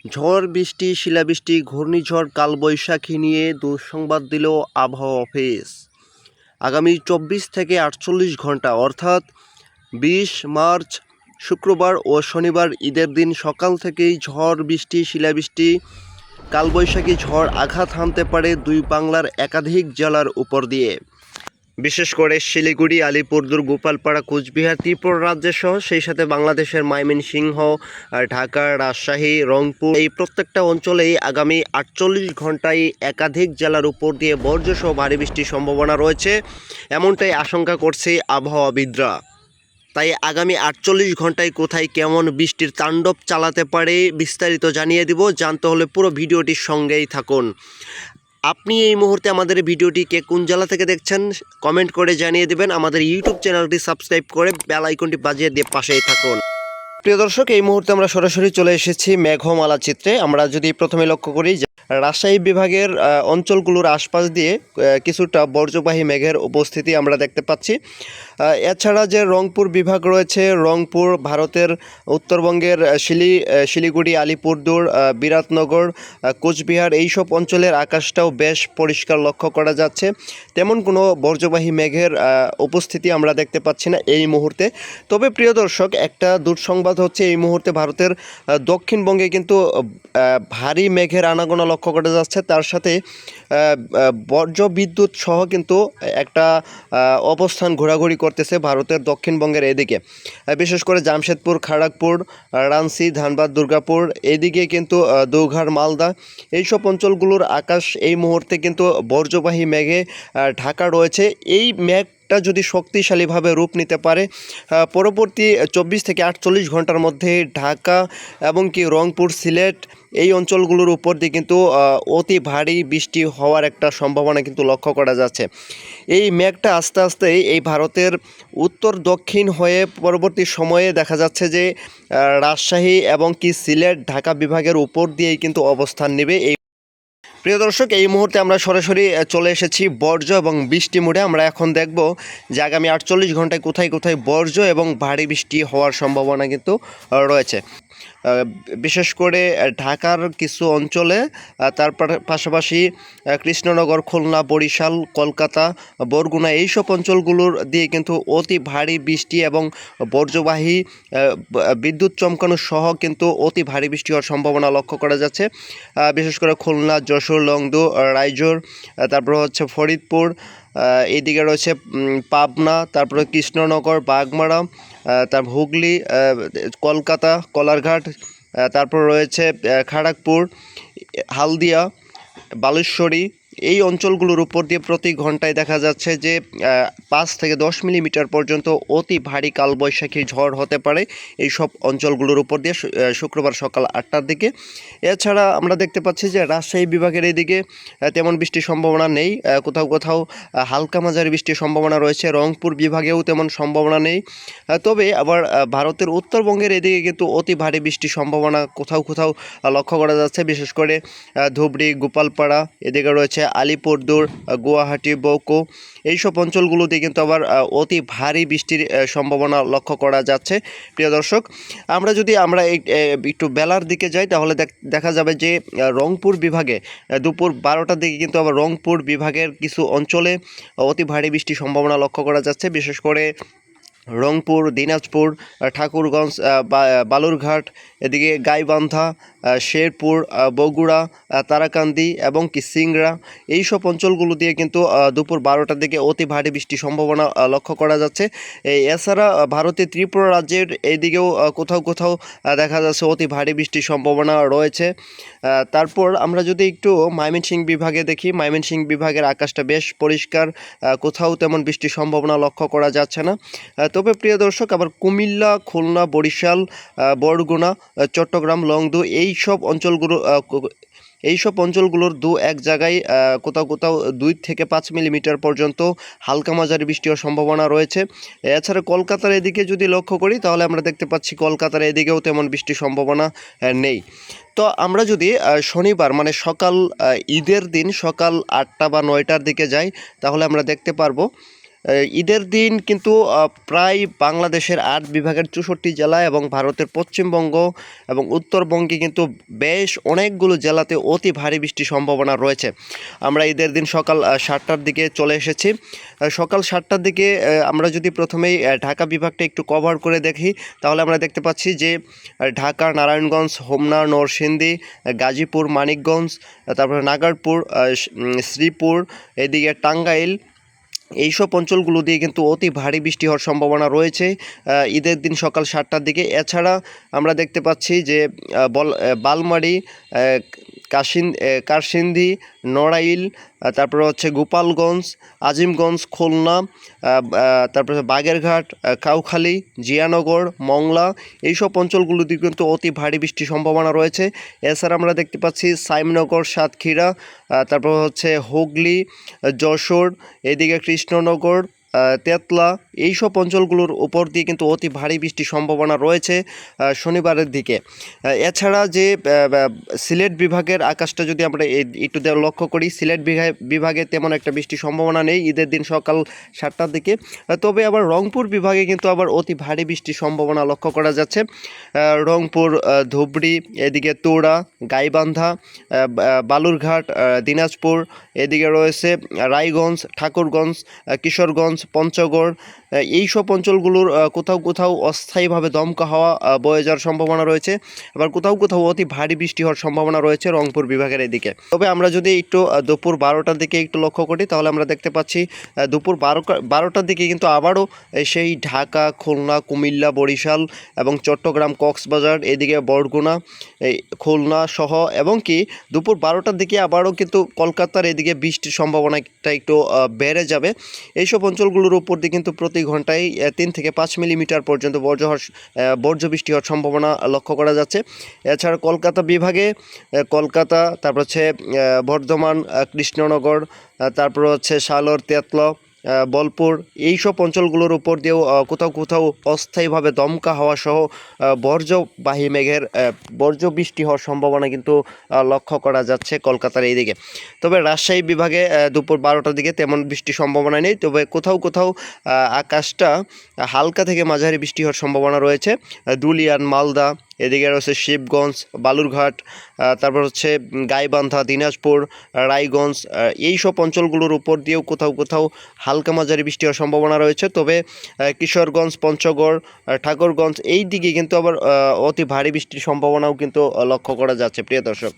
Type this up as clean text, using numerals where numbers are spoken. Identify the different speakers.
Speaker 1: ঝড় বৃষ্টি, শিলাবৃষ্টি, ঘূর্ণিঝড় কালবৈশাখী নিয়ে দুঃসংবাদ দিল আবহাওয়া অফিস। আগামী 24 থেকে 48 ঘন্টা অর্থাৎ 20 মার্চ শুক্রবার ও শনিবার ঈদের দিন সকাল থেকেই ঝড় বৃষ্টি, শিলাবৃষ্টি, কালবৈশাখী ঝড় আঘাত হানতে পারে দুই বাংলার একাধিক জেলার উপর দিয়ে। বিশেষ করে শিলিগুড়ি, আলিপুরদুয়ার, গোপালপাড়া, কোচবিহার, ত্রিপুরা রাজ্য সহ সেই সাথে বাংলাদেশের ময়মনসিংহ, ঢাকা, রাজশাহী, রংপুর এই প্রত্যেকটা অঞ্চলেই আগামী 48 ঘন্টায় একাধিক জেলার উপর দিয়ে বজ্রসহ ভারী বৃষ্টির সম্ভাবনা রয়েছে, এমনটাই আশঙ্কা করছে আবহাওয়াবিদরা। তাই আগামী 48 ঘন্টায় কোথায় কেমন বৃষ্টির তাণ্ডব চালাতে পারে বিস্তারিত জানিয়ে দিব। জানতে হলে পুরো ভিডিওটির সঙ্গেই থাকুন। আপনি এই মুহূর্তে আমাদের ভিডিওটি কে কোন জেলা থেকে দেখছেন কমেন্ট করে জানিয়ে দেবেন। আমাদের ইউটিউব চ্যানেলটি সাবস্ক্রাইব করে বেল আইকনটি বাজিয়ে দিয়ে পাশেই থাকুন। প্রিয় দর্শক, এই মুহূর্তে আমরা সরাসরি চলে এসেছি মেঘমালা চিত্রে। আমরা যদি প্রথমে লক্ষ্য করি যে রাজশাহী বিভাগের অঞ্চলগুলোর আশপাশ দিয়ে কিছুটা বর্জ্যবাহী মেঘের উপস্থিতি আমরা দেখতে পাচ্ছি। এছাড়া যে রংপুর বিভাগ রয়েছে, রংপুর, ভারতের উত্তরবঙ্গের শিলিগুড়ি, আলিপুরদুয়ার, বিরাটনগর, কোচবিহার এইসব অঞ্চলের আকাশটাও বেশ পরিষ্কার লক্ষ্য করা যাচ্ছে। তেমন কোনো বর্জ্যবাহী মেঘের উপস্থিতি আমরা দেখতে পাচ্ছি না এই মুহূর্তে। তবে প্রিয় দর্শক, একটা দুঃসংবাদ হচ্ছে এই মুহূর্তে ভারতের দক্ষিণবঙ্গে কিন্তু ভারী মেঘের আনাগোনা লক্ষ্য করা যাচ্ছে। তার সাথে বজ্র বিদ্যুৎ সহ কিন্তু একটা অবস্থান ঘোরাঘুরি করতেছে ভারতের দক্ষিণবঙ্গের এদিকে, বিশেষ করে জামশেদপুর, খড়গপুর, রাঞ্চি, ধানবাদ, দুর্গাপুর এদিকে কিন্তু দেওঘর, মালদা এইসব অঞ্চলগুলোর আকাশ এই মুহূর্তে কিন্তু বজ্রবাহী মেঘে ঢাকা রয়েছে। এই মেঘটা যদি শক্তিশালীভাবে রূপ নিতে পারে পরবর্তী 24 থেকে 48 ঘন্টার মধ্যে ঢাকা এবং কি রংপুর, সিলেট এই অঞ্চলগুলোর উপর দিয়ে কিন্তু অতি ভারী বৃষ্টি হওয়ার একটা সম্ভাবনা কিন্তু লক্ষ্য করা যাচ্ছে। এই মেঘটা আস্তে আস্তে এই ভারতের উত্তর দক্ষিণ হয়ে পরবর্তী সময়ে দেখা যাচ্ছে যে রাজশাহী এবং কি সিলেট, ঢাকা বিভাগের উপর দিয়েই কিন্তু অবস্থান নেবে। প্রিয় দর্শক, এই মুহূর্তে আমরা সরাসরি চলে এসেছি বর্জ্য এবং বৃষ্টি মোডে। আমরা এখন দেখব যে আগামী 48 ঘন্টায় কোথায় কোথায় বর্জ্য এবং ভারী বৃষ্টি হওয়ার সম্ভাবনা কিন্তু রয়েছে। বিশেষ করে ঢাকার কিছু অঞ্চলে, তার পাশাপাশি কৃষ্ণনগর, খুলনা, বরিশাল, কলকাতা, বরগুনা এইসব অঞ্চলগুলোর দিয়ে কিন্তু অতি ভারী বৃষ্টি এবং বজ্রবাহী বিদ্যুৎ চমকানো সহ কিন্তু অতি ভারী বৃষ্টি হওয়ার সম্ভাবনা লক্ষ্য করা যাচ্ছে। বিশেষ করে খুলনা, যশোর, লংদু, রায়জোর, তারপর হচ্ছে ফরিদপুর, এইদিকে রয়েছে পাবনা, তারপরে কৃষ্ণনগর, বাগমারা, তারপর হুগলি, কলকাতা, কলারঘাট, তারপর রয়েছে খড়গপুর, হালদিয়া, বালেশ্বরী এই অঞ্চলগুলোর উপর দিয়ে প্রতি ঘন্টায় দেখা যাচ্ছে যে 5 থেকে 10 মিলিমিটার পর্যন্ত অতি ভারী কালবৈশাখী ঝড় হতে পারে এই সব অঞ্চলগুলোর উপর দিয়ে শুক্রবার সকাল 8টার দিকে। এছাড়া আমরা দেখতে পাচ্ছি যে রাজশাহী বিভাগের এইদিকে তেমন বৃষ্টির সম্ভাবনা নেই, কোথাও কোথাও হালকা মাঝারি বৃষ্টির সম্ভাবনা রয়েছে। রংপুর বিভাগেও তেমন সম্ভাবনা নেই। তবে আবার ভারতের উত্তরবঙ্গের এদিকে কিন্তু অতি ভারী বৃষ্টির সম্ভাবনা কোথাও কোথাও লক্ষ্য করা যাচ্ছে। বিশেষ করে ধুবড়ি, গোপালপাড়া এদিকে রয়েছে আলিপুরদুয়ার, গুয়াহাটি, বৌকো এইসব অঞ্চলগুলোতে কিন্তু আবার অতি ভারী বৃষ্টির সম্ভাবনা লক্ষ্য করা যাচ্ছে। প্রিয় দর্শক, আমরা যদি একটু বেলার দিকে যাই তাহলে দেখা যাবে যে রংপুর বিভাগে দুপুর 12টার দিকে কিন্তু আবার রংপুর বিভাগের কিছু অঞ্চলে অতি ভারী বৃষ্টির সম্ভাবনা লক্ষ্য করা যাচ্ছে। বিশেষ করে রংপুর, দিনাজপুর, ঠাকুরগঞ্জ, বালুরঘাট এদিকে গাইবান্ধা, শেরপুর, বগুড়া, তারাকান্দি এবং কি সিংড়া এইসব অঞ্চলগুলো দিয়ে কিন্তু দুপুর 12টার দিকে অতি ভারী বৃষ্টির সম্ভাবনা লক্ষ্য করা যাচ্ছে। এছাড়া ভারতের ত্রিপুরা রাজ্যের এইদিকেও কোথাও কোথাও দেখা যাচ্ছে অতি ভারী বৃষ্টির সম্ভাবনা রয়েছে। তারপর আমরা যদি একটু ময়মনসিংহ বিভাগে দেখি, ময়মনসিংহ বিভাগের আকাশটা বেশ পরিষ্কার, কোথাও তেমন বৃষ্টির সম্ভাবনা লক্ষ্য করা যাচ্ছে না। তবে প্রিয় দর্শক, আবার কুমিল্লা, খুলনা, বরিশাল, বরগুনা, চট্টগ্রাম, লংদু এইসব অঞ্চলগুলোর দু এক জায়গায় কোথাও কোথাও 2 থেকে 5 মিলিমিটার পর্যন্ত হালকা মাঝারি বৃষ্টি হওয়ার সম্ভাবনা রয়েছে। এছাড়া কলকাতার এদিকে যদি লক্ষ্য করি তাহলে আমরা দেখতে পাচ্ছি কলকাতার এদিকেও তেমন বৃষ্টির সম্ভাবনা নেই। তো আমরা যদি শনিবার মানে সকাল ঈদের দিন সকাল 8টা বা 9টার দিকে যাই তাহলে আমরা দেখতে পারবো ঈদের দিন কিন্তু প্রায় বাংলাদেশের ৮ বিভাগের ৬৪ জেলা এবং ভারতের পশ্চিমবঙ্গ এবং উত্তরবঙ্গে কিন্তু বেশ অনেকগুলো জেলাতে অতি ভারী বৃষ্টির সম্ভাবনা রয়েছে। আমরা ঈদের দিন সকাল ৭টার দিকে চলে এসেছি। সকাল ৭টার দিকে আমরা যদি প্রথমেই ঢাকা বিভাগটা একটু কভার করে দেখি, তাহলে আমরা দেখতে পাচ্ছি যে ঢাকা, নারায়ণগঞ্জ, হোমনা, নরসিংদী, গাজীপুর, মানিকগঞ্জ, তারপরে নাগারপুর, শ্রীপুর, এদিকে টাঙ্গাইল, এইসব অঞ্চলগুলো দিয়ে কিন্তু অতি ভারী বৃষ্টি হওয়ার সম্ভাবনা রয়েছে ঈদের দিন সকাল ৭টার দিকে। এছাড়া আমরা দেখতে পাচ্ছি যে বালমারি, কারসিন্ধি, নড়াইল, তারপরে হচ্ছে গোপালগঞ্জ, আজিমগঞ্জ, খুলনা, তারপরে বাগেরঘাট, কাউখালী, জিয়ানগর, মংলা, এইসব অঞ্চলগুলোতে কিন্তু অতি ভারী বৃষ্টির সম্ভাবনা রয়েছে। এছাড়া আমরা দেখতে পাচ্ছি সাইমনগর, সাতক্ষীরা, তারপর হচ্ছে হুগলি, যশোর, এদিকে কৃষ্ণনগর, তেতলা, এইসব অঞ্চলগুলোর উপর দিয়ে কিন্তু অতি ভারী বৃষ্টির সম্ভাবনা রয়েছে শনিবারের দিকে। এছাড়া যে সিলেট বিভাগের আকাশটা যদি আমরা একটু লক্ষ্য করি, সিলেট বিভাগে তেমন একটা বৃষ্টির সম্ভাবনা নেই ঈদের দিন সকাল ৭টার দিকে। তবে আবার রংপুর বিভাগে কিন্তু আবার অতি ভারী বৃষ্টির সম্ভাবনা লক্ষ্য করা যাচ্ছে। রংপুর, ধুবড়ি, এদিকে তোড়া, গাইবান্ধা, বালুরঘাট, দিনাজপুর, এদিকে রয়েছে রায়গঞ্জ, ঠাকুরগঞ্জ, কিশোরগঞ্জ, পঞ্চগড়, এইসব অঞ্চলগুলোর কোথাও কোথাও অস্থায়ীভাবে দমকা হাওয়া বয়ে যাওয়ার সম্ভাবনা রয়েছে। আবার কোথাও কোথাও অতি ভারী বৃষ্টি হওয়ার সম্ভাবনা রয়েছে রংপুর বিভাগের এদিকে। তবে আমরা যদি একটু দুপুর 12টার দিকে একটু লক্ষ্য করি, তাহলে আমরা দেখতে পাচ্ছি দুপুর 12টার দিকে কিন্তু আবারও সেই ঢাকা, খুলনা, কুমিল্লা, বরিশাল এবং চট্টগ্রাম, কক্সবাজার, এদিকে বরগুনা, খুলনা সহ এবং কি দুপুর 12টার দিকে আবারও কিন্তু কলকাতার এদিকে বৃষ্টির সম্ভাবনাটা একটু বেড়ে যাবে। এইসব অঞ্চলগুলোর উপর দিয়ে কিন্তু প্রতি ঘন্টায় 3 থেকে 5 মিলিমিটার পর্যন্ত বর্জ্য বৃষ্টি হওয়ার সম্ভাবনা লক্ষ্য করা যাচ্ছে। এছাড়া কলকাতা বিভাগে কলকাতা, তারপর হচ্ছে বর্ধমান, কৃষ্ণনগর, তারপর হচ্ছে সালর, তেতলা, বলপুর, এইসব অঞ্চলগুলোর উপর দিয়েও কোথাও কোথাও অস্থায়ীভাবে দমকা হাওয়া সহ বর্জ্যবাহী মেঘের বর্জ্য বৃষ্টি হওয়ার সম্ভাবনা কিন্তু লক্ষ্য করা যাচ্ছে কলকাতার এই দিকে। তবে রাজশাহী বিভাগে দুপুর 12টার দিকে তেমন বৃষ্টির সম্ভাবনা নেই, তবে কোথাও কোথাও আকাশটা হালকা থেকে মাঝারি বৃষ্টি হওয়ার সম্ভাবনা রয়েছে। দুলিয়ান, মালদা, এদিকে রয়েছে শিবগঞ্জ, বালুরঘাট, তারপর হচ্ছে গাইবান্ধা, দিনাজপুর, রায়গঞ্জ, এইসব অঞ্চলগুলোর উপর দিয়েও কোথাও কোথাও হালকা মাঝারি বৃষ্টি হওয়ার সম্ভাবনা রয়েছে। তবে কিশোরগঞ্জ, পঞ্চগড়, ঠাকুরগঞ্জ এই দিকে কিন্তু আবার অতি ভারী বৃষ্টির সম্ভাবনাও কিন্তু লক্ষ্য করা যাচ্ছে প্রিয় দর্শক।